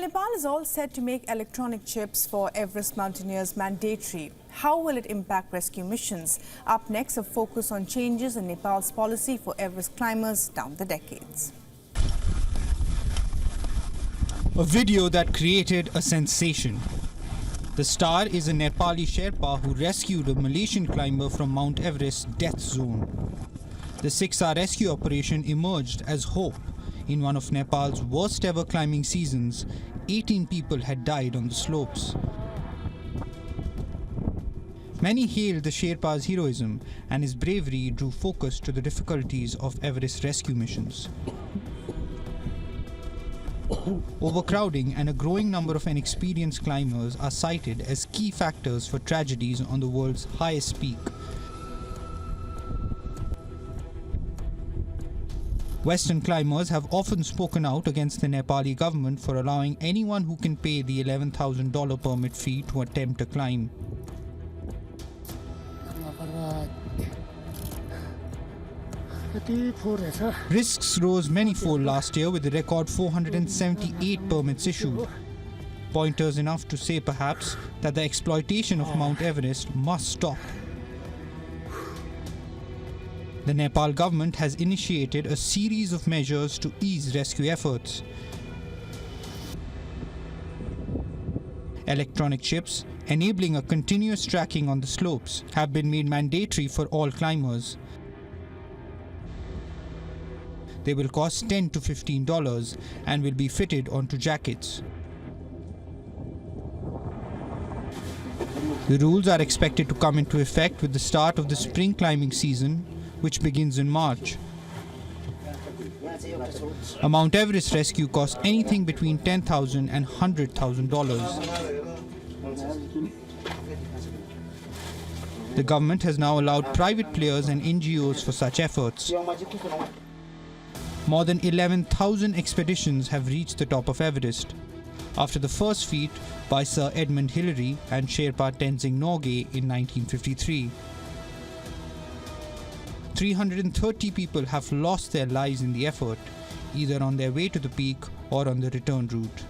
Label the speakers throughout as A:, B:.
A: Nepal is all set to make electronic chips for Everest mountaineers mandatory. How will it impact rescue missions? Up next, a focus on changes in Nepal's policy for Everest climbers down the decades.
B: A video that created a sensation. The star is a Nepali Sherpa who rescued a Malaysian climber from Mount Everest's death zone. The 6-hour rescue operation emerged as hope. In one of Nepal's worst ever climbing seasons, 18 people had died on the slopes. Many hailed the Sherpa's heroism, and his bravery drew focus to the difficulties of Everest rescue missions. Overcrowding and a growing number of inexperienced climbers are cited as key factors for tragedies on the world's highest peak. Western climbers have often spoken out against the Nepali government for allowing anyone who can pay the $11,000 permit fee to attempt a climb. Risks rose manyfold last year with a record 478 permits issued. Pointers enough to say perhaps that the exploitation of Mount Everest must stop. The Nepal government has initiated a series of measures to ease rescue efforts. Electronic chips, enabling a continuous tracking on the slopes, have been made mandatory for all climbers. They will cost $10 to $15 and will be fitted onto jackets. The rules are expected to come into effect with the start of the spring climbing season, which begins in March. A Mount Everest rescue costs anything between $10,000 and $100,000. The government has now allowed private players and NGOs for such efforts. More than 11,000 expeditions have reached the top of Everest. After the first feat by Sir Edmund Hillary and Sherpa Tenzing Norgay in 1953. 330 people have lost their lives in the effort, either on their way to the peak or on the return route.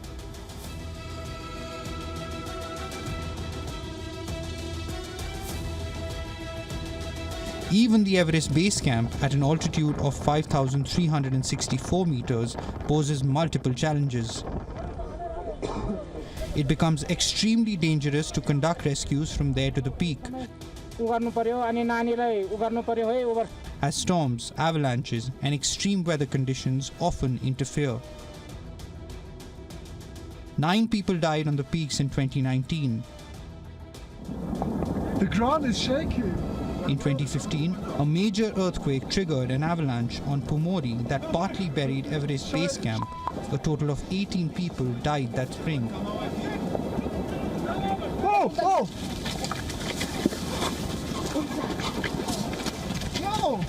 B: Even the Everest base camp at an altitude of 5,364 meters poses multiple challenges. It becomes extremely dangerous to conduct rescues from there to the peak, as storms, avalanches, and extreme weather conditions often interfere. 9 people died on the peaks in 2019.
C: The ground is shaking.
B: In 2015, a major earthquake triggered an avalanche on Pumori that partly buried Everest Base Camp. A total of 18 people died that spring.
C: Oh! Oh! No!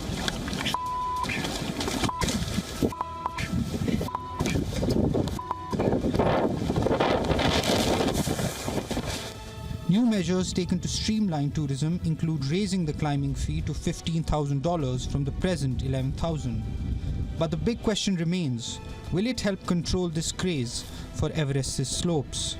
B: New measures taken to streamline tourism include raising the climbing fee to $15,000 from the present $11,000. But the big question remains, will it help control this craze for Everest's slopes?